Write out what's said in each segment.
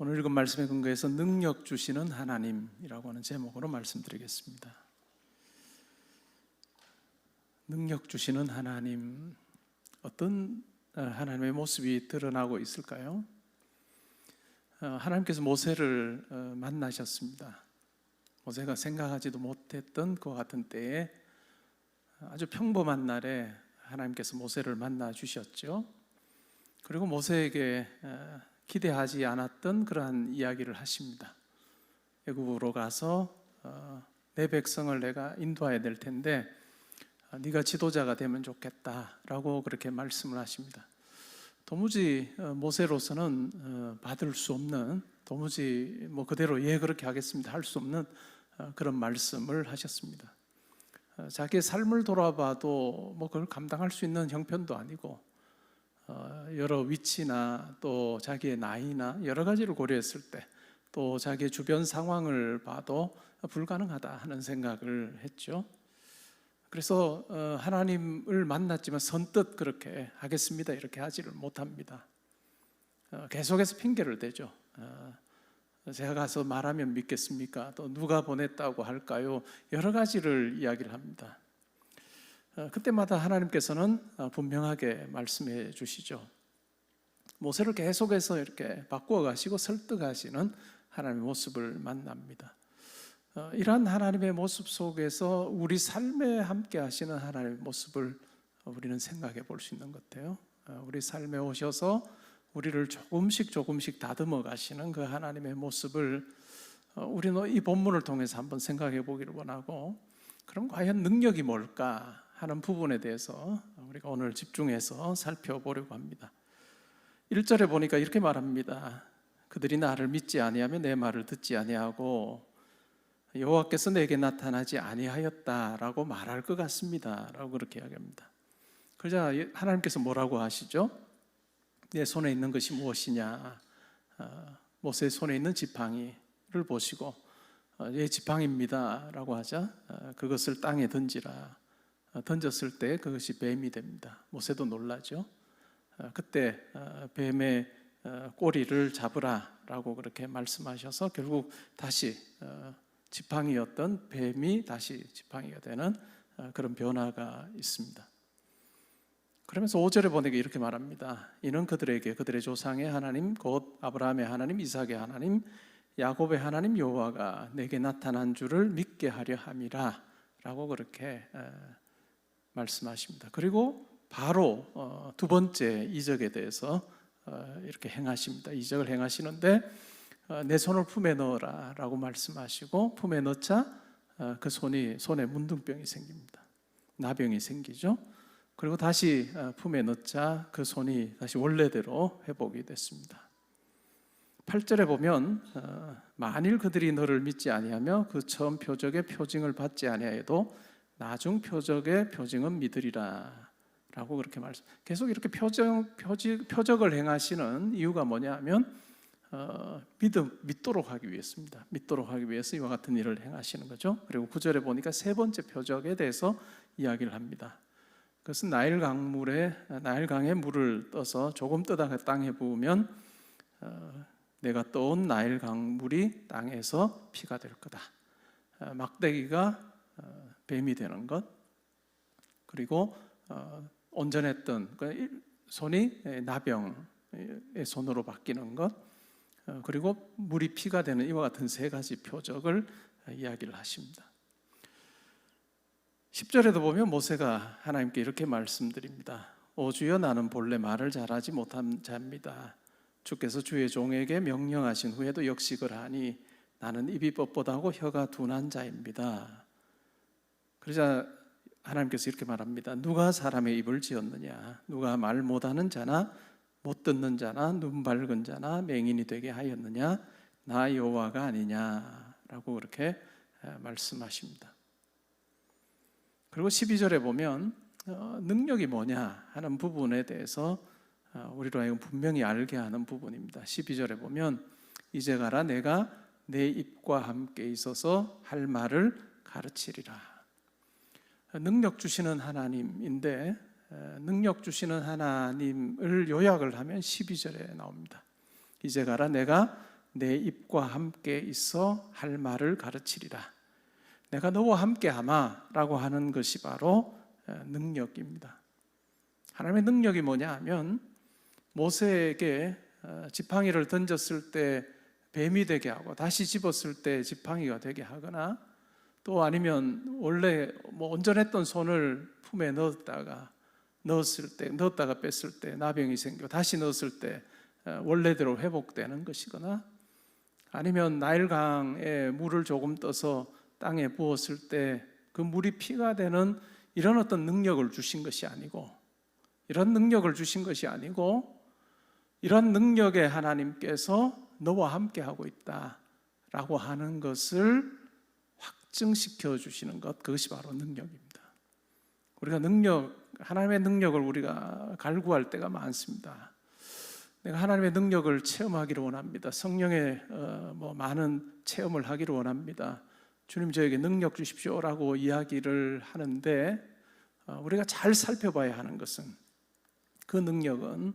오늘 읽은 말씀에 근거해서 능력 주시는 하나님이라고 하는 제목으로 말씀드리겠습니다. 능력 주시는 하나님, 어떤 하나님의 모습이 드러나고 있을까요? 하나님께서 모세를 만나셨습니다. 모세가 생각하지도 못했던 그와 같은 때에 아주 평범한 날에 하나님께서 모세를 만나 주셨죠. 그리고 모세에게 기대하지 않았던 그러한 이야기를 하십니다. 애굽으로 가서 내 백성을 내가 인도해야 될 텐데 네가 지도자가 되면 좋겠다라고 그렇게 말씀을 하십니다. 도무지 모세로서는 받을 수 없는, 도무지 그대로 예 그렇게 하겠습니다 할 수 없는 그런 말씀을 하셨습니다. 자기의 삶을 돌아봐도 그걸 감당할 수 있는 형편도 아니고, 여러 위치나 또 자기의 나이나 여러 가지를 고려했을 때, 또 자기의 주변 상황을 봐도 불가능하다 하는 생각을 했죠. 그래서 하나님을 만났지만 선뜻 그렇게 하겠습니다 이렇게 하지를 못합니다. 계속해서 핑계를 대죠. 제가 가서 말하면 믿겠습니까? 또 누가 보냈다고 할까요? 여러 가지를 이야기를 합니다. 그때마다 하나님께서는 분명하게 말씀해 주시죠. 모세를 계속해서 이렇게 바꾸어 가시고 설득하시는 하나님의 모습을 만납니다. 이러한 하나님의 모습 속에서 우리 삶에 함께 하시는 하나님의 모습을 우리는 생각해 볼 수 있는 것 같아요. 우리 삶에 오셔서 우리를 조금씩 다듬어 가시는 그 하나님의 모습을 우리는 이 본문을 통해서 한번 생각해 보기를 원하고, 그럼 과연 능력이 뭘까 하는 부분에 대해서 우리가 오늘 집중해서 살펴보려고 합니다. 1절에 보니까 이렇게 말합니다. 그들이 나를 믿지 아니하며 내 말을 듣지 아니하고 여호와께서 내게 나타나지 아니하였다라고 말할 것 같습니다 라고 그렇게 이야기합니다. 그러자 하나님께서 뭐라고 하시죠? 내 손에 있는 것이 무엇이냐? 모세의 손에 있는 지팡이를 보시고 예 지팡이입니다 라고 하자 그것을 땅에 던지라. 던졌을 때 그것이 뱀이 됩니다. 모세도 놀라죠. 그때 뱀의 꼬리를 잡으라 라고 그렇게 말씀하셔서 결국 다시 지팡이였던 뱀이 다시 지팡이가 되는 그런 변화가 있습니다. 그러면서 5절에 보니까 이렇게 말합니다. 이는 그들에게 그들의 조상의 하나님 곧 아브라함의 하나님, 이삭의 하나님, 야곱의 하나님 여호와가 내게 나타난 줄을 믿게 하려 함이라 라고 그렇게 말씀하십니다. 그리고 바로 두 번째 이적에 대해서 이렇게 행하십니다. 이적을 행하시는데 내 손을 품에 넣어라 라고 말씀하시고 품에 넣자 그 손에 문둥병이 생깁니다. 나병이 생기죠. 그리고 다시 품에 넣자 그 손이 다시 원래대로 회복이 됐습니다. 8절에 보면 만일 그들이 너를 믿지 아니하며 그 처음 표적의 표징을 받지 아니하여도 나중 표적의 표징은 믿으리라 라고 그렇게 말씀. 계속 이렇게 표적을 행하시는 이유가 뭐냐 하면 믿도록 하기 위해서입니다. 믿도록 하기 위해서 이와 같은 일을 행하시는 거죠. 그리고 9절에 보니까 세 번째 표적에 대해서 이야기를 합니다. 그것은 나일강에 물을 떠서 조금 떠다가 땅에 부으면 내가 떠온 나일강 물이 땅에서 피가 될 거다. 막대기가 뱀이 되는 것, 그리고 온전했던 손이 나병의 손으로 바뀌는 것, 그리고 물이 피가 되는 이와 같은 세 가지 표적을 이야기를 하십니다. 10절에도 보면 모세가 하나님께 이렇게 말씀드립니다. 오 주여, 나는 본래 말을 잘하지 못한 자입니다. 주께서 주의 종에게 명령하신 후에도 역시 그러하니 나는 입이 뻣뻣하고 혀가 둔한 자입니다. 그러자 하나님께서 이렇게 말합니다. 누가 사람의 입을 지었느냐? 누가 말 못하는 자나 못 듣는 자나 눈 밝은 자나 맹인이 되게 하였느냐? 나 여호와가 아니냐라고 그렇게 말씀하십니다. 그리고 12절에 보면 능력이 뭐냐 하는 부분에 대해서 우리로 하여금 분명히 알게 하는 부분입니다. 12절에 보면 이제 가라, 내가 내 입과 함께 있어서 할 말을 가르치리라. 능력 주시는 하나님인데 능력 주시는 하나님을 요약을 하면 12절에 나옵니다. 이제 가라, 내가 내 입과 함께 있어 할 말을 가르치리라. 내가 너와 함께 하마라고 하는 것이 바로 능력입니다. 하나님의 능력이 뭐냐 하면 모세에게 지팡이를 던졌을 때 뱀이 되게 하고 다시 집었을 때 지팡이가 되게 하거나 또 아니면 원래 온전했던 손을 품에 넣었다가 뺐을 때 나병이 생겨 다시 넣었을 때 원래대로 회복되는 것이거나 아니면 나일강에 물을 조금 떠서 땅에 부었을 때 그 물이 피가 되는 이런 어떤 능력을 주신 것이 아니고 이런 능력을 주신 것이 아니고 이런 능력에 하나님께서 너와 함께 하고 있다라고 하는 것을 확증시켜 주시는 것, 그것이 바로 능력입니다. 우리가 하나님의 능력을 우리가 갈구할 때가 많습니다. 내가 하나님의 능력을 체험하기를 원합니다. 성령의 많은 체험을 하기를 원합니다. 주님 저에게 능력 주십시오라고 이야기를 하는데 우리가 잘 살펴봐야 하는 것은 그 능력은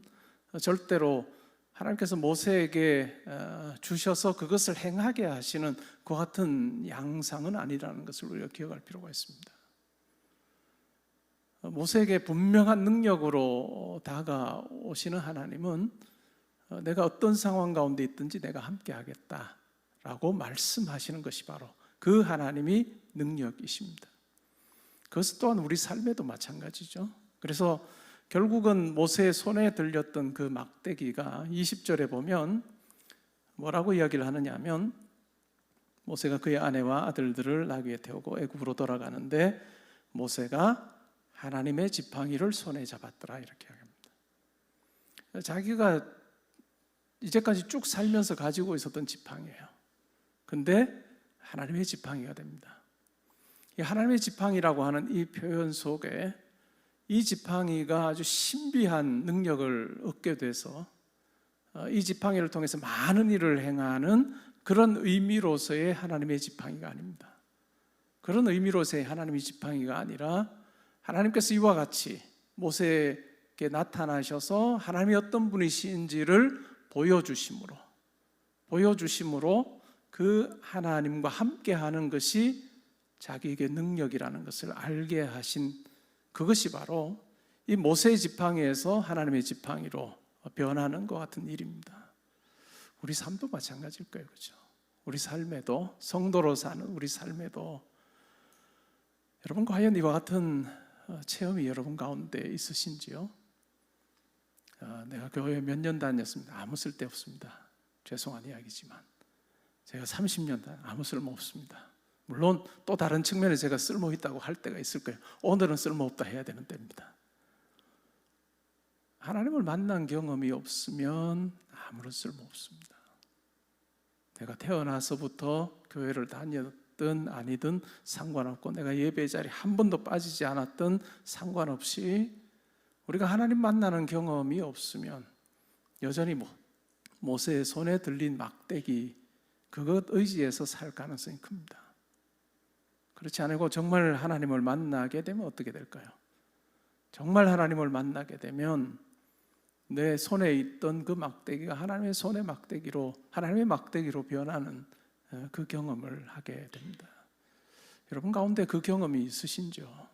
절대로 하나님께서 모세에게 주셔서 그것을 행하게 하시는 그 같은 양상은 아니라는 것을 우리가 기억할 필요가 있습니다. 모세에게 분명한 능력으로 다가오시는 하나님은 내가 어떤 상황 가운데 있든지 내가 함께 하겠다라고 말씀하시는 것이 바로 그 하나님이 능력이십니다. 그것 또한 우리 삶에도 마찬가지죠. 그래서 결국은 모세의 손에 들렸던 그 막대기가 20절에 보면 뭐라고 이야기를 하느냐 하면 모세가 그의 아내와 아들들을 나귀에 태우고 애굽으로 돌아가는데 모세가 하나님의 지팡이를 손에 잡았더라 이렇게 합니다. 자기가 이제까지 쭉 살면서 가지고 있었던 지팡이에요. 근데 하나님의 지팡이가 됩니다. 이 하나님의 지팡이라고 하는 이 표현 속에 이 지팡이가 아주 신비한 능력을 얻게 돼서 이 지팡이를 통해서 많은 일을 행하는 그런 의미로서의 하나님의 지팡이가 아닙니다. 그런 의미로서의 하나님의 지팡이가 아니라 하나님께서 이와 같이 모세에게 나타나셔서 하나님이 어떤 분이신지를 보여주심으로 그 하나님과 함께하는 것이 자기에게 능력이라는 것을 알게 하신 그것이 바로 이 모세의 지팡이에서 하나님의 지팡이로 변하는 것 같은 일입니다. 우리 삶도 마찬가지일 거예요, 그렇죠? 우리 삶에도 성도로 사는 우리 삶에도 여러분 과연 이와 같은 체험이 여러분 가운데 있으신지요? 내가 교회 몇 년 다녔습니다. 아무 쓸데 없습니다. 죄송한 이야기지만 제가 30년 아무 쓸모 없습니다. 물론 또 다른 측면에 제가 쓸모 있다고 할 때가 있을 거예요. 오늘은 쓸모 없다 해야 되는 때입니다. 하나님을 만난 경험이 없으면 아무런 쓸모 없습니다. 내가 태어나서부터 교회를 다녔든 아니든 상관없고 내가 예배 자리에 한 번도 빠지지 않았든 상관없이 우리가 하나님 만나는 경험이 없으면 여전히 모세의 손에 들린 막대기 그것 의지해서 살 가능성이 큽니다. 그렇지 않고 정말 하나님을 만나게 되면 어떻게 될까요? 정말 하나님을 만나게 되면 내 손에 있던 그 막대기가 하나님의 손의 막대기로 하나님의 막대기로 변하는 그 경험을 하게 됩니다. 여러분 가운데 그 경험이 있으신지요?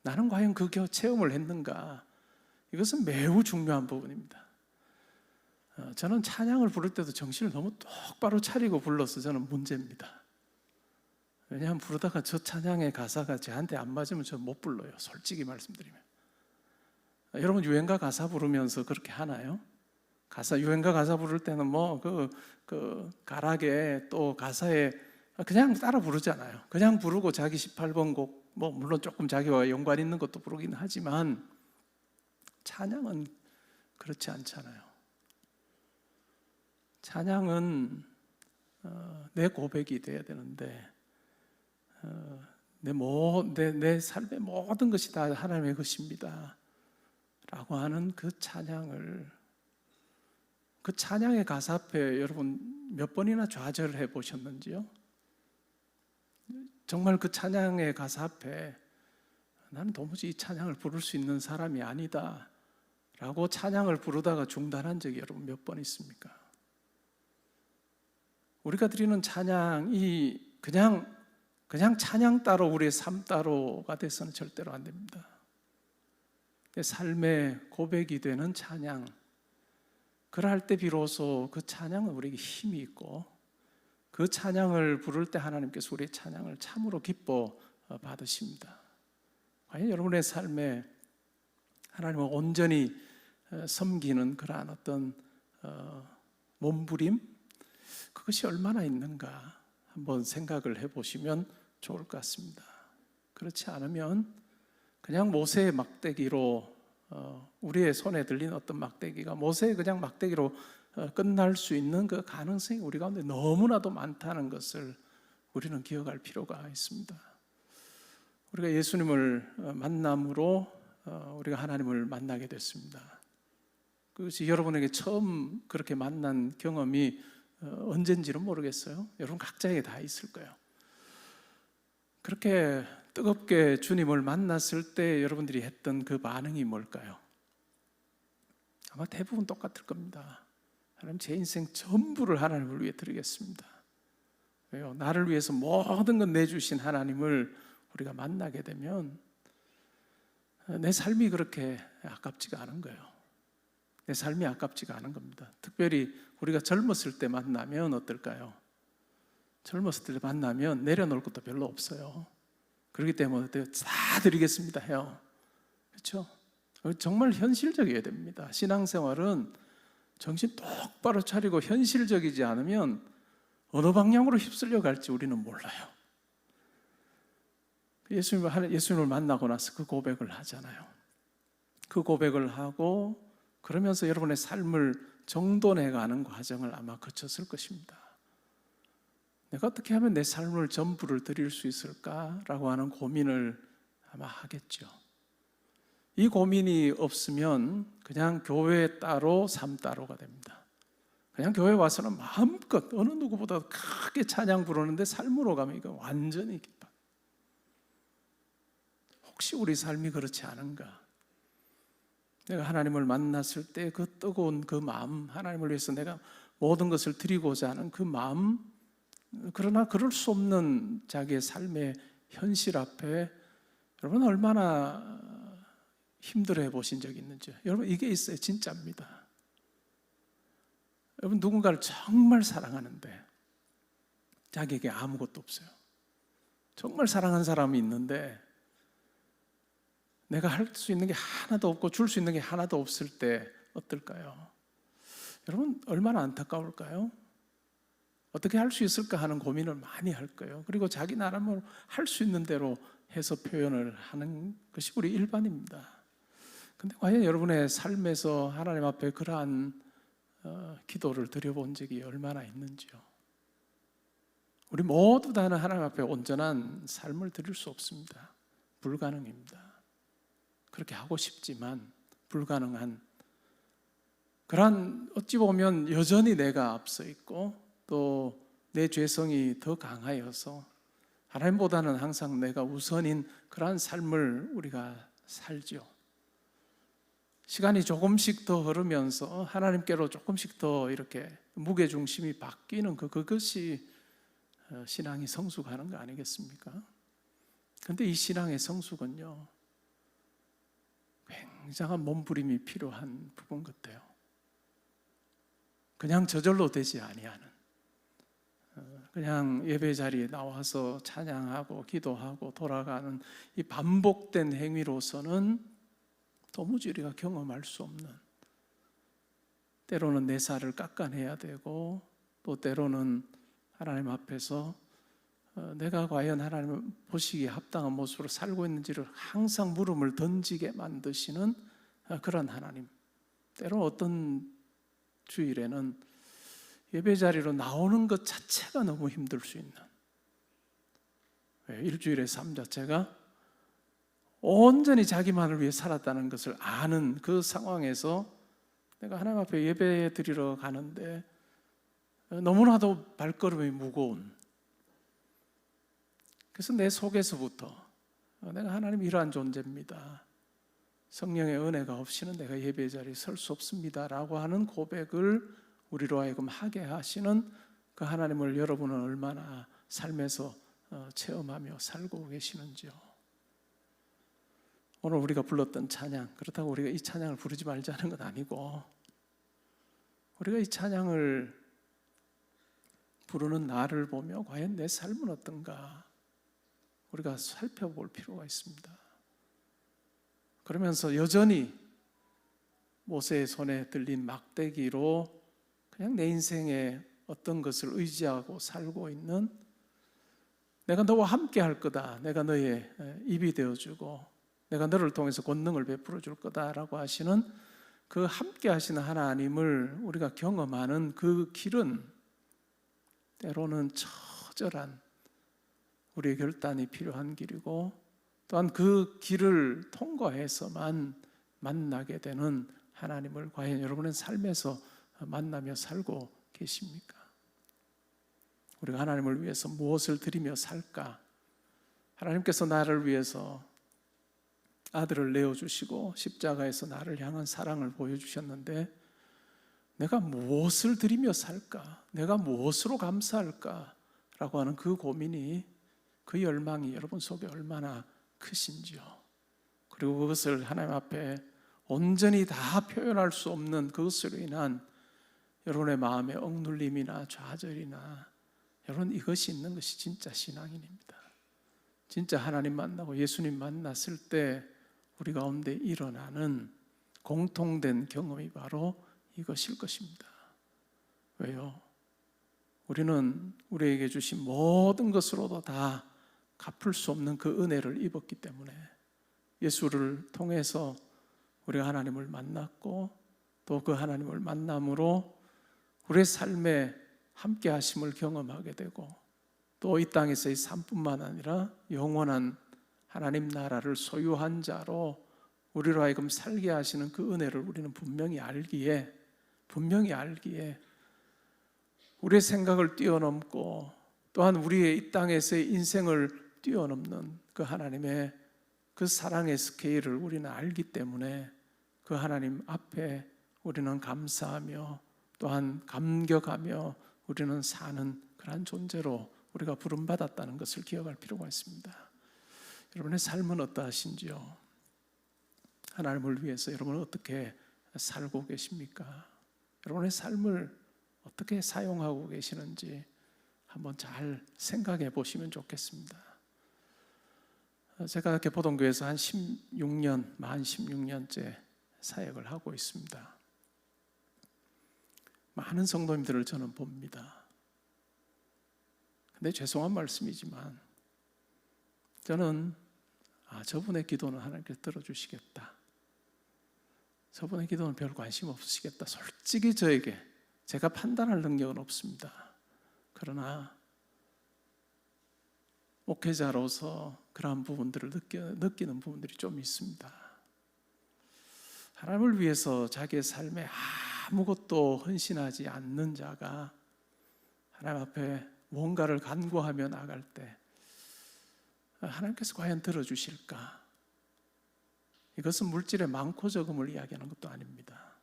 나는 과연 그 체험을 했는가? 이것은 매우 중요한 부분입니다. 저는 찬양을 부를 때도 정신을 너무 똑바로 차리고 불러서 저는 문제입니다. 왜냐하면 부르다가 저 찬양의 가사가 저한테 안 맞으면 저 못 불러요. 솔직히 말씀드리면. 여러분 유행가 가사 부르면서 그렇게 하나요? 유행가 가사 부를 때는 그 가락에 또 가사에 그냥 따라 부르잖아요. 그냥 부르고 자기 18번 곡 물론 조금 자기와 연관 있는 것도 부르긴 하지만 찬양은 그렇지 않잖아요. 찬양은 내 고백이 돼야 되는데 내 삶의 모든 것이 다 하나님의 것입니다 라고 하는 그 찬양의 가사 앞에 여러분 몇 번이나 좌절해 보셨는지요? 정말 그 찬양의 가사 앞에 나는 도무지 이 찬양을 부를 수 있는 사람이 아니다 라고 찬양을 부르다가 중단한 적이 여러분 몇 번 있습니까? 우리가 드리는 찬양이 그냥 찬양 따로 우리의 삶 따로가 돼서는 절대로 안 됩니다. 삶의 고백이 되는 찬양, 그럴 때 비로소 그 찬양은 우리에게 힘이 있고 그 찬양을 부를 때 하나님께서 우리의 찬양을 참으로 기뻐 받으십니다. 과연 여러분의 삶에 하나님을 온전히 섬기는 그러한 어떤 몸부림, 그것이 얼마나 있는가 한번 생각을 해보시면 좋을 것 같습니다. 그렇지 않으면 그냥 모세의 막대기로 우리의 손에 들린 어떤 막대기가 모세의 그냥 막대기로 끝날 수 있는 그 가능성이 우리 가운데 너무나도 많다는 것을 우리는 기억할 필요가 있습니다. 우리가 예수님을 만남으로 우리가 하나님을 만나게 됐습니다. 그것이 여러분에게 처음 그렇게 만난 경험이 언젠지는 모르겠어요. 여러분 각자에게 다 있을 거예요. 그렇게 뜨겁게 주님을 만났을 때 여러분들이 했던 그 반응이 뭘까요? 아마 대부분 똑같을 겁니다. 하나님, 제 인생 전부를 하나님을 위해 드리겠습니다. 왜요? 나를 위해서 모든 것 내주신 하나님을 우리가 만나게 되면 내 삶이 그렇게 아깝지가 않은 거예요. 내 삶이 아깝지가 않은 겁니다. 특별히 우리가 젊었을 때 만나면 어떨까요? 젊었을 때 만나면 내려놓을 것도 별로 없어요. 그렇기 때문에 다 드리겠습니다 해요. 그렇죠? 정말 현실적이어야 됩니다. 신앙생활은 정신 똑바로 차리고 현실적이지 않으면 어느 방향으로 휩쓸려 갈지 우리는 몰라요. 예수님을 만나고 나서 그 고백을 하잖아요. 그 고백을 하고 그러면서 여러분의 삶을 정돈해가는 과정을 아마 거쳤을 것입니다. 내가 어떻게 하면 내 삶을 전부를 드릴 수 있을까라고 하는 고민을 아마 하겠죠. 이 고민이 없으면 그냥 교회 따로 삶 따로가 됩니다. 그냥 교회 와서는 마음껏 어느 누구보다 크게 찬양 부르는데 삶으로 가면 이거 완전히 기뻐. 혹시 우리 삶이 그렇지 않은가? 내가 하나님을 만났을 때 그 뜨거운 그 마음, 하나님을 위해서 내가 모든 것을 드리고자 하는 그 마음, 그러나 그럴 수 없는 자기의 삶의 현실 앞에 여러분 얼마나 힘들어해 보신 적이 있는지. 여러분 이게 있어요. 진짜입니다. 여러분 누군가를 정말 사랑하는데 자기에게 아무것도 없어요. 정말 사랑하는 사람이 있는데 내가 할 수 있는 게 하나도 없고 줄 수 있는 게 하나도 없을 때 어떨까요? 여러분 얼마나 안타까울까요? 어떻게 할 수 있을까 하는 고민을 많이 할 거예요. 그리고 자기 나름으로 할 수 있는 대로 해서 표현을 하는 것이 우리 일반입니다. 근데 과연 여러분의 삶에서 하나님 앞에 그러한 기도를 드려본 적이 얼마나 있는지요? 우리 모두 다는 하나님 앞에 온전한 삶을 드릴 수 없습니다. 불가능입니다. 그렇게 하고 싶지만 불가능한 그러한, 어찌 보면 여전히 내가 앞서 있고 또 내 죄성이 더 강하여서 하나님보다는 항상 내가 우선인 그러한 삶을 우리가 살죠. 시간이 조금씩 더 흐르면서 하나님께로 조금씩 더 이렇게 무게중심이 바뀌는 그것이 신앙이 성숙하는 거 아니겠습니까? 그런데 이 신앙의 성숙은요, 굉장한 몸부림이 필요한 부분 같아요. 그냥 저절로 되지 아니하는, 그냥 예배 자리에 나와서 찬양하고 기도하고 돌아가는 이 반복된 행위로서는 도무지 우리가 경험할 수 없는, 때로는 내 살을 깎아내야 되고 또 때로는 하나님 앞에서 내가 과연 하나님을 보시기에 합당한 모습으로 살고 있는지를 항상 물음을 던지게 만드시는 그런 하나님. 때로 어떤 주일에는 예배 자리로 나오는 것 자체가 너무 힘들 수 있는, 일주일의 삶 자체가 온전히 자기만을 위해 살았다는 것을 아는 그 상황에서 내가 하나님 앞에 예배 드리러 가는데 너무나도 발걸음이 무거운, 그래서 내 속에서부터 내가 하나님 이러한 존재입니다, 성령의 은혜가 없이는 내가 예배 자리에 설 수 없습니다 라고 하는 고백을 우리로 하여금 하게 하시는 그 하나님을 여러분은 얼마나 삶에서 체험하며 살고 계시는지요. 오늘 우리가 불렀던 찬양, 그렇다고 우리가 이 찬양을 부르지 말자는 건 아니고, 우리가 이 찬양을 부르는 나를 보며 과연 내 삶은 어떤가 우리가 살펴볼 필요가 있습니다. 그러면서 여전히 모세의 손에 들린 막대기로 그냥 내 인생에 어떤 것을 의지하고 살고 있는, 내가 너와 함께 할 거다, 내가 너의 입이 되어주고 내가 너를 통해서 권능을 베풀어 줄 거다라고 하시는 그 함께 하시는 하나님을 우리가 경험하는 그 길은 때로는 처절한 우리의 결단이 필요한 길이고, 또한 그 길을 통과해서만 만나게 되는 하나님을 과연 여러분의 삶에서 만나며 살고 계십니까? 우리가 하나님을 위해서 무엇을 드리며 살까? 하나님께서 나를 위해서 아들을 내어주시고 십자가에서 나를 향한 사랑을 보여주셨는데, 내가 무엇을 드리며 살까? 내가 무엇으로 감사할까? 라고 하는 그 고민이, 그 열망이 여러분 속에 얼마나 크신지요. 그리고 그것을 하나님 앞에 온전히 다 표현할 수 없는 그것으로 인한 여러분의 마음의 억눌림이나 좌절이나, 여러분 이것이 있는 것이 진짜 신앙인입니다. 진짜 하나님 만나고 예수님 만났을 때 우리 가운데 일어나는 공통된 경험이 바로 이것일 것입니다. 왜요? 우리는 우리에게 주신 모든 것으로도 다 갚을 수 없는 그 은혜를 입었기 때문에, 예수를 통해서 우리가 하나님을 만났고, 또 그 하나님을 만남으로 우리의 삶에 함께 하심을 경험하게 되고, 또 이 땅에서의 삶뿐만 아니라 영원한 하나님 나라를 소유한 자로 우리로 하여금 살게 하시는 그 은혜를 우리는 분명히 알기에 우리의 생각을 뛰어넘고, 또한 우리의 이 땅에서의 인생을 뛰어넘는 그 하나님의 그 사랑의 스케일을 우리는 알기 때문에, 그 하나님 앞에 우리는 감사하며 또한 감격하며 우리는 사는 그러한 존재로 우리가 부름받았다는 것을 기억할 필요가 있습니다. 여러분의 삶은 어떠하신지요? 하나님을 위해서 여러분은 어떻게 살고 계십니까? 여러분의 삶을 어떻게 사용하고 계시는지 한번 잘 생각해 보시면 좋겠습니다. 제가 개포동교회에서 한 16년, 만 16년째 사역을 하고 있습니다. 많은 성도님들을 저는 봅니다. 근데 죄송한 말씀이지만 저는 저분의 기도는 하나님께서 들어주시겠다, 저분의 기도는 별 관심 없으시겠다, 솔직히 저에게 제가 판단할 능력은 없습니다. 그러나 목회자로서 그러한 부분들을 느끼는 부분들이 좀 있습니다. 하나님을 위해서 자기의 삶에 아무것도 헌신하지 않는 자가 하나님 앞에 뭔가를 간구하며 나갈 때 하나님께서 과연 들어주실까? 이것은 물질의 많고 적음을 이야기하는 것도 아닙니다.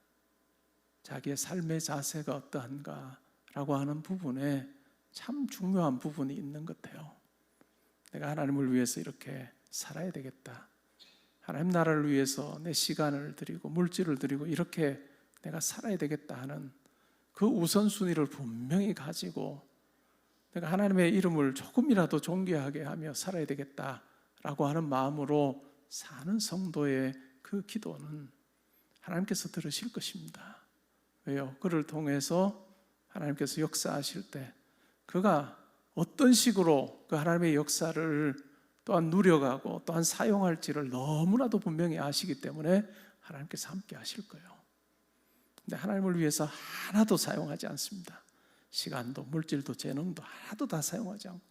자기의 삶의 자세가 어떠한가라고 하는 부분에 참 중요한 부분이 있는 것 같아요. 내가 하나님을 위해서 이렇게 살아야 되겠다, 하나님 나라를 위해서 내 시간을 드리고 물질을 드리고 이렇게 내가 살아야 되겠다 하는 그 우선순위를 분명히 가지고 내가 하나님의 이름을 조금이라도 존귀하게 하며 살아야 되겠다라고 하는 마음으로 사는 성도의 그 기도는 하나님께서 들으실 것입니다. 왜요? 그를 통해서 하나님께서 역사하실 때 그가 어떤 식으로 그 하나님의 역사를 또한 누려가고 또한 사용할지를 너무나도 분명히 아시기 때문에 하나님께서 함께 하실 거예요. 근데 하나님을 위해서 하나도 사용하지 않습니다. 시간도 물질도 재능도 하나도 다 사용하지 않고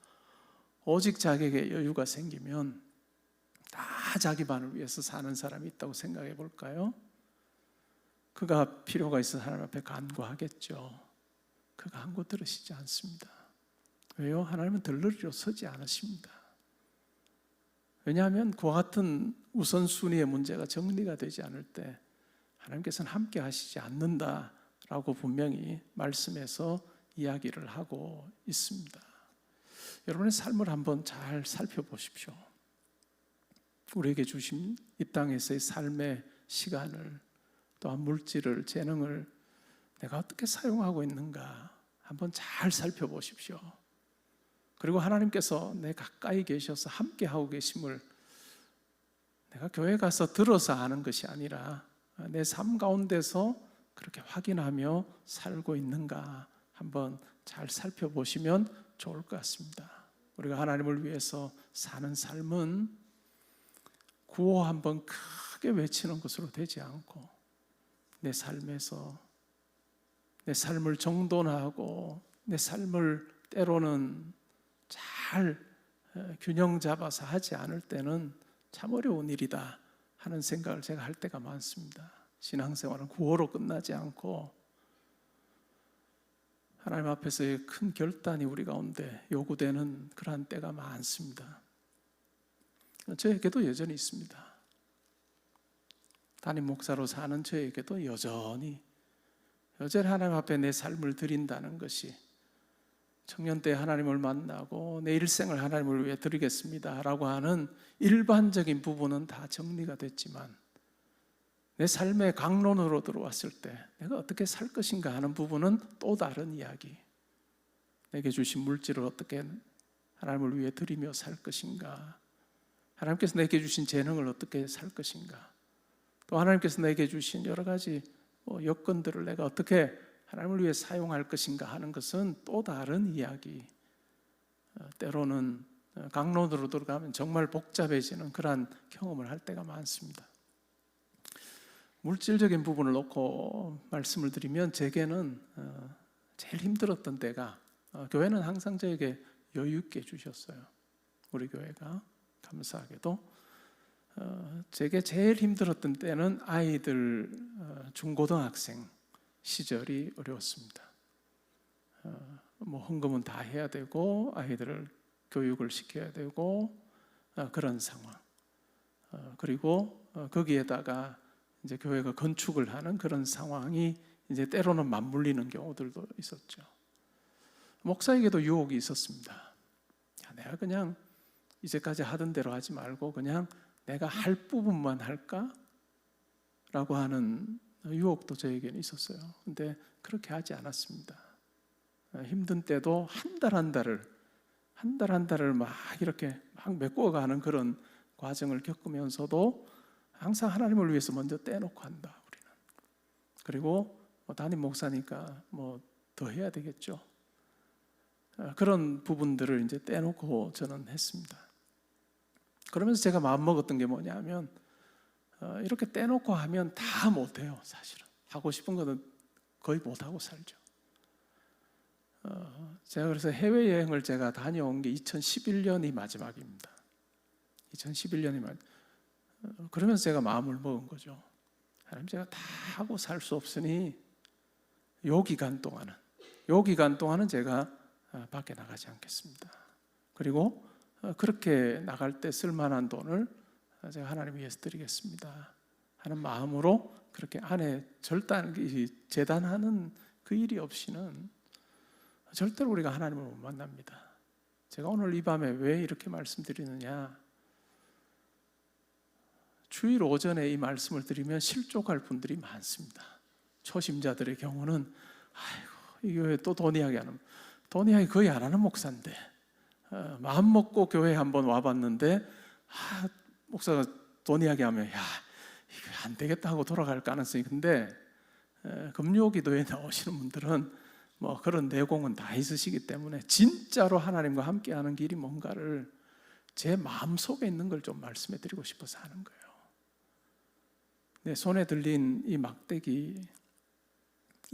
오직 자기에게 여유가 생기면 다 자기만을 위해서 사는 사람이 있다고 생각해 볼까요? 그가 필요가 있어 하나님 앞에 간구하겠죠. 그 간구 들으시지 않습니다. 왜요? 하나님은 들러리로 서지 않으십니다. 왜냐하면 그와 같은 우선순위의 문제가 정리가 되지 않을 때 하나님께서는 함께 하시지 않는다라고 분명히 말씀해서 이야기를 하고 있습니다. 여러분의 삶을 한번 잘 살펴보십시오. 우리에게 주신 이 땅에서의 삶의 시간을, 또한 물질을, 재능을 내가 어떻게 사용하고 있는가 한번 잘 살펴보십시오. 그리고 하나님께서 내 가까이 계셔서 함께 하고 계심을 내가 교회 가서 들어서 아는 것이 아니라 내 삶 가운데서 그렇게 확인하며 살고 있는가 한번 잘 살펴보시면 좋을 것 같습니다. 우리가 하나님을 위해서 사는 삶은 구호 한번 크게 외치는 것으로 되지 않고 내 삶에서 내 삶을 정돈하고 내 삶을 때로는 잘 균형 잡아서 하지 않을 때는 참 어려운 일이다 하는 생각을 제가 할 때가 많습니다. 신앙생활은 구호로 끝나지 않고 하나님 앞에서의 큰 결단이 우리 가운데 요구되는 그러한 때가 많습니다. 저에게도 여전히 있습니다. 담임 목사로 사는 저에게도 여전히 하나님 앞에 내 삶을 드린다는 것이, 청년 때 하나님을 만나고 내 일생을 하나님을 위해 드리겠습니다 라고 하는 일반적인 부분은 다 정리가 됐지만 내 삶의 강론으로 들어왔을 때 내가 어떻게 살 것인가 하는 부분은 또 다른 이야기. 내게 주신 물질을 어떻게 하나님을 위해 드리며 살 것인가, 하나님께서 내게 주신 재능을 어떻게 살 것인가, 또 하나님께서 내게 주신 여러 가지 여건들을 내가 어떻게 하나님을 위해 사용할 것인가 하는 것은 또 다른 이야기. 때로는 강론으로 들어가면 정말 복잡해지는 그러한 경험을 할 때가 많습니다. 물질적인 부분을 놓고 말씀을 드리면 제게는 제일 힘들었던 때가, 교회는 항상 저에게 여유 있게 주셨어요. 우리 교회가 감사하게도 제게 제일 힘들었던 때는 아이들 중고등학생 시절이 어려웠습니다. 헌금은 다 해야 되고 아이들을 교육을 시켜야 되고 그런 상황. 그리고 거기에다가 이제 교회가 건축을 하는 그런 상황이 이제 때로는 맞물리는 경우들도 있었죠. 목사에게도 유혹이 있었습니다. 내가 그냥 이제까지 하던 대로 하지 말고 그냥 내가 할 부분만 할까? 라고 하는 유혹도 저에게는 있었어요. 근데 그렇게 하지 않았습니다. 힘든 때도 한 달 한 달을 막 이렇게 막 메꿔가는 그런 과정을 겪으면서도 항상 하나님을 위해서 먼저 떼놓고 한다, 우리는. 그리고 담임 목사니까 더 해야 되겠죠. 그런 부분들을 이제 떼놓고 저는 했습니다. 그러면서 제가 마음먹었던 게 뭐냐면 이렇게 떼놓고 하면 다 못해요. 사실은 하고 싶은 거는 거의 못하고 살죠. 제가 그래서 해외여행을 제가 다녀온 게 2011년이 마지막입니다. 2011년이 그러면서 제가 마음을 먹은 거죠. 하나님, 제가 다 하고 살 수 없으니 요 기간 동안은 제가 밖에 나가지 않겠습니다. 그리고 그렇게 나갈 때 쓸만한 돈을 제가 하나님 위해서 드리겠습니다 하는 마음으로 그렇게 안에 재단하는 그 일이 없이는 절대로 우리가 하나님을 못 만납니다. 제가 오늘 이 밤에 왜 이렇게 말씀드리느냐, 주일 오전에 이 말씀을 드리면 실족할 분들이 많습니다. 초심자들의 경우는 이 교회 또 돈 이야기 안 합니다. 돈 이야기 거의 안 하는 목사인데 마음 먹고 교회에 한번 와봤는데 목사가 돈 이야기하면 이거 안 되겠다 하고 돌아갈 가능성이. 근데 금요기도에 나오시는 분들은 그런 내공은 다 있으시기 때문에 진짜로 하나님과 함께하는 길이 뭔가를 제 마음속에 있는 걸 좀 말씀해 드리고 싶어서 하는 거예요. 내 손에 들린 이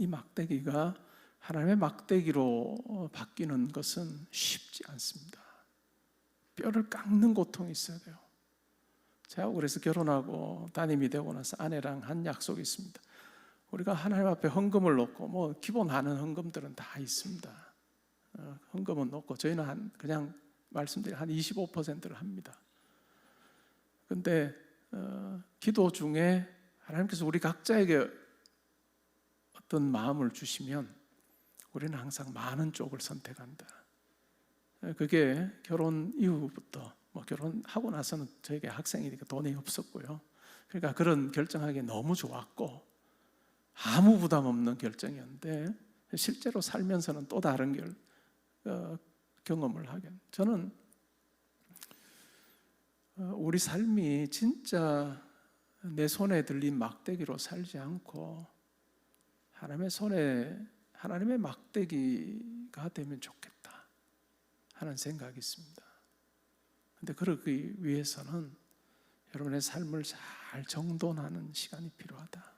막대기가 하나님의 막대기로 바뀌는 것은 쉽지 않습니다. 뼈를 깎는 고통이 있어야 돼요. 제가 그래서 결혼하고 따님이 되고 나서 아내랑 한 약속이 있습니다. 우리가 하나님 앞에 헌금을 놓고 기본하는 헌금들은 다 있습니다. 헌금은 놓고 저희는 그냥 말씀드린 한 25%를 합니다. 근데 기도 중에 하나님께서 우리 각자에게 어떤 마음을 주시면 우리는 항상 많은 쪽을 선택한다. 그게 결혼 이후부터, 결혼하고 나서는 저에게 학생이니까 돈이 없었고요. 그러니까 그런 결정하기 너무 좋았고 아무 부담 없는 결정이었는데, 실제로 살면서는 또 다른 경험을 하게. 저는 우리 삶이 진짜 내 손에 들린 막대기로 살지 않고 하나님의 막대기가 되면 좋겠다 하는 생각이 있습니다. 근데 그러기 위해서는 여러분의 삶을 잘 정돈하는 시간이 필요하다.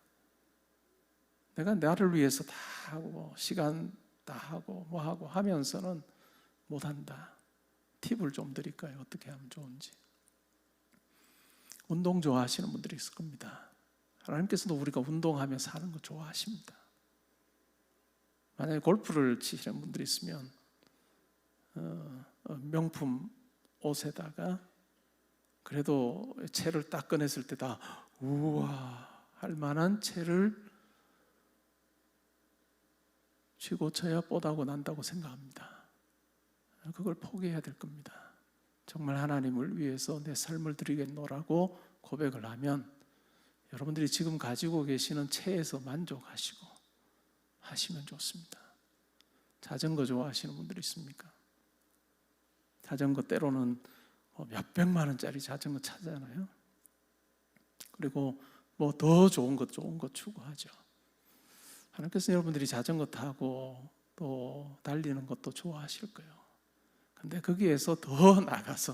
내가 나를 위해서 다 하고 시간 다 하고 뭐 하고 하면서는 못한다. 팁을 좀 드릴까요? 어떻게 하면 좋은지. 운동 좋아하시는 분들이 있을 겁니다. 하나님께서도 우리가 운동하며 사는 거 좋아하십니다. 만약에 골프를 치시는 분들이 있으면 명품 옷에다가 그래도 채를 딱 꺼냈을 때 다 우와 할 만한 채를 쥐고 쳐야 뽀다고 난다고 생각합니다. 그걸 포기해야 될 겁니다. 정말 하나님을 위해서 내 삶을 드리겠노라고 고백을 하면 여러분들이 지금 가지고 계시는 채에서 만족하시고 하시면 좋습니다. 자전거 좋아하시는 분들 있습니까? 자전거 때로는 몇백만 원짜리 자전거 차잖아요. 그리고 뭐 더 좋은 것 추구하죠. 하나님께서 여러분들이 자전거 타고 또 달리는 것도 좋아하실 거예요. 근데 거기에서 더 나가서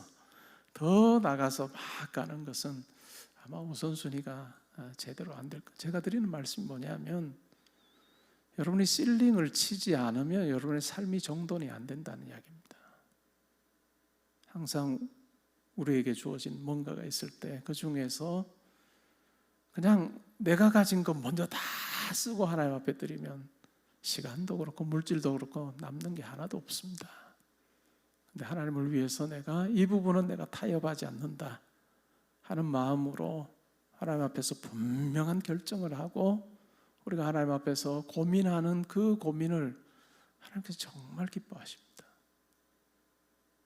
막 가는 것은 아마 우선순위가 제대로 안 될 거예요. 제가 드리는 말씀이 뭐냐면, 여러분이 실링을 치지 않으면 여러분의 삶이 정돈이 안 된다는 이야기입니다. 항상 우리에게 주어진 뭔가가 있을 때 그 중에서 그냥 내가 가진 것 먼저 다 쓰고 하나님 앞에 드리면 시간도 그렇고 물질도 그렇고 남는 게 하나도 없습니다. 근데 하나님을 위해서 내가 이 부분은 내가 타협하지 않는다 하는 마음으로 하나님 앞에서 분명한 결정을 하고 우리가 하나님 앞에서 고민하는 그 고민을 하나님께서 정말 기뻐하십니다.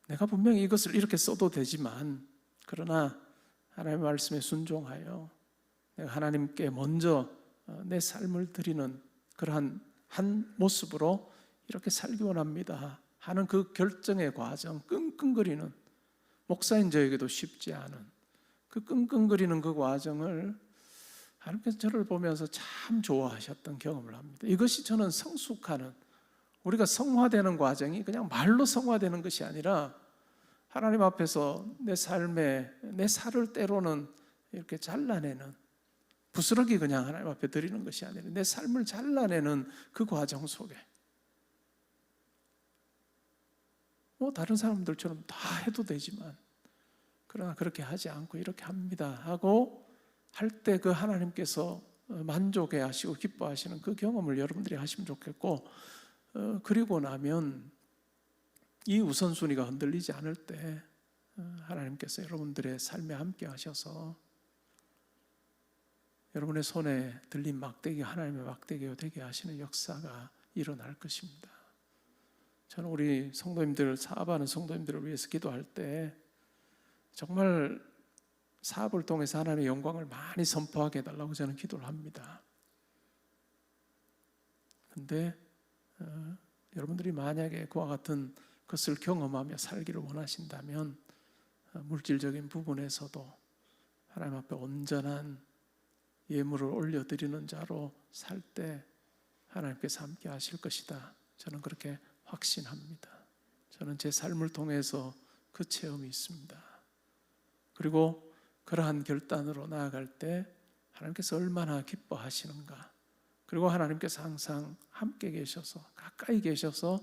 내가 분명히 이것을 이렇게 써도 되지만, 그러나 하나님의 말씀에 순종하여 내가 하나님께 먼저 내 삶을 드리는 그러한 한 모습으로 이렇게 살기 원합니다 하는 그 결정의 과정, 끙끙거리는, 목사인 저에게도 쉽지 않은 그 끙끙거리는 그 과정을 하나님께서 저를 보면서 참 좋아하셨던 경험을 합니다. 이것이 저는 성숙하는, 우리가 성화되는 과정이 그냥 말로 성화되는 것이 아니라 하나님 앞에서 내 삶에 내 살을 때로는 이렇게 잘라내는, 부스러기 그냥 하나님 앞에 드리는 것이 아니라 내 삶을 잘라내는 그 과정 속에 다른 사람들처럼 다 해도 되지만 그러나 그렇게 하지 않고 이렇게 합니다 하고 할 때 그 하나님께서 만족해 하시고 기뻐하시는 그 경험을 여러분들이 하시면 좋겠고, 그리고 나면 이 우선순위가 흔들리지 않을 때 하나님께서 여러분들의 삶에 함께 하셔서 여러분의 손에 들린 막대기가 하나님의 막대기가 되게 하시는 역사가 일어날 것입니다. 저는 우리 성도님들, 사업하는 성도님들을 위해서 기도할 때 정말 사업을 통해서 하나님의 영광을 많이 선포하게 해달라고 저는 기도를 합니다. 그런데 여러분들이 만약에 그와 같은 것을 경험하며 살기를 원하신다면 물질적인 부분에서도 하나님 앞에 온전한 예물을 올려드리는 자로 살 때 하나님께서 함께 하실 것이다. 저는 그렇게 확신합니다. 저는 제 삶을 통해서 그 체험이 있습니다. 그리고 그러한 결단으로 나아갈 때 하나님께서 얼마나 기뻐하시는가, 그리고 하나님께서 항상 함께 계셔서, 가까이 계셔서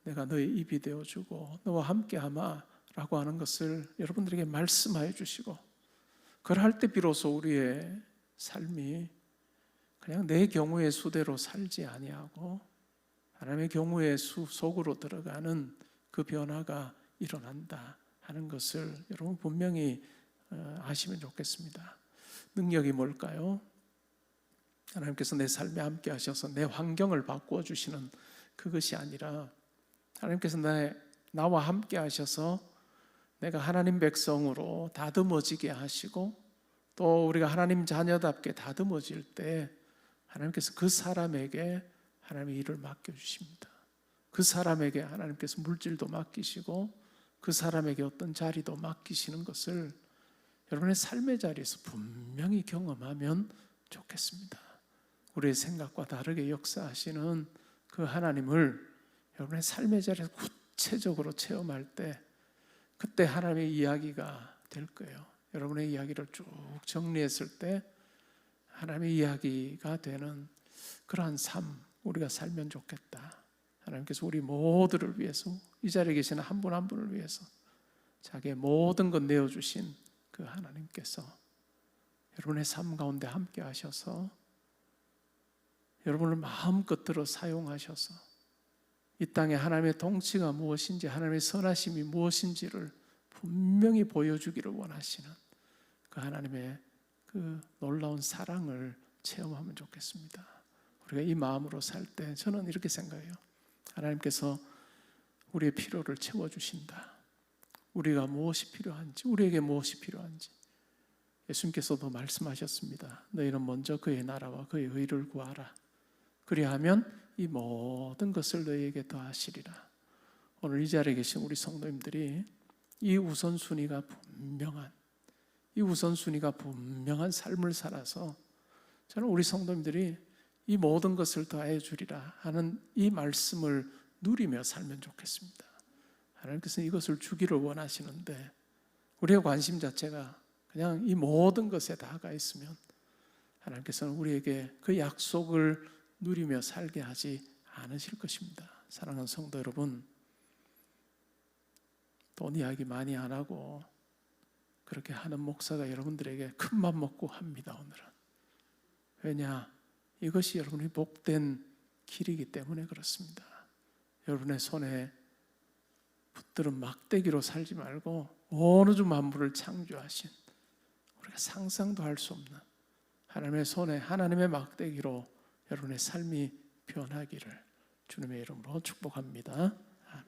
내가 너의 입이 되어주고 너와 함께하마 라고 하는 것을 여러분들에게 말씀하여 주시고, 그럴 때 비로소 우리의 삶이 그냥 내 경우의 수대로 살지 아니하고 하나님의 경우의 수 속으로 들어가는 그 변화가 일어난다 하는 것을 여러분 분명히 아시면 좋겠습니다. 능력이 뭘까요? 하나님께서 내 삶에 함께 하셔서 내 환경을 바꾸어 주시는 그것이 아니라 하나님께서 나와 함께 하셔서 내가 하나님 백성으로 다듬어지게 하시고 또 우리가 하나님 자녀답게 다듬어질 때 하나님께서 그 사람에게 하나님의 일을 맡겨주십니다. 그 사람에게 하나님께서 물질도 맡기시고 그 사람에게 어떤 자리도 맡기시는 것을 여러분의 삶의 자리에서 분명히 경험하면 좋겠습니다. 우리의 생각과 다르게 역사하시는 그 하나님을 여러분의 삶의 자리에서 구체적으로 체험할 때 그때 하나님의 이야기가 될 거예요. 여러분의 이야기를 쭉 정리했을 때 하나님의 이야기가 되는 그러한 삶 우리가 살면 좋겠다. 하나님께서 우리 모두를 위해서 이 자리에 계시는 한 분 한 분을 위해서 자기의 모든 것 내어주신 그 하나님께서 여러분의 삶 가운데 함께 하셔서 여러분을 마음껏 들어 사용하셔서 이 땅에 하나님의 통치가 무엇인지 하나님의 선하심이 무엇인지를 분명히 보여주기를 원하시는 그 하나님의 그 놀라운 사랑을 체험하면 좋겠습니다. 우리가 이 마음으로 살 때 저는 이렇게 생각해요. 하나님께서 우리의 필요를 채워주신다. 우리가 무엇이 필요한지, 우리에게 무엇이 필요한지 예수님께서도 말씀하셨습니다. 너희는 먼저 그의 나라와 그의 의를 구하라. 그리하면 이 모든 것을 너희에게 더하시리라. 오늘 이 자리에 계신 우리 성도님들이 이 우선순위가 분명한 삶을 살아서 저는 우리 성도님들이 이 모든 것을 더해 주리라 하는 이 말씀을 누리며 살면 좋겠습니다. 하나님께서는 이것을 주기를 원하시는데 우리의 관심 자체가 그냥 이 모든 것에 다가 있으면 하나님께서는 우리에게 그 약속을 누리며 살게 하지 않으실 것입니다. 사랑하는 성도 여러분, 돈 이야기 많이 안 하고 그렇게 하는 목사가 여러분들에게 큰맘 먹고 합니다. 오늘은 왜냐? 이것이 여러분이 복된 길이기 때문에 그렇습니다. 여러분의 손에 붙들은 막대기로 살지 말고 어느 주 만물을 창조하신 우리가 상상도 할 수 없는 하나님의 손에 하나님의 막대기로 여러분의 삶이 변하기를 주님의 이름으로 축복합니다. 아멘.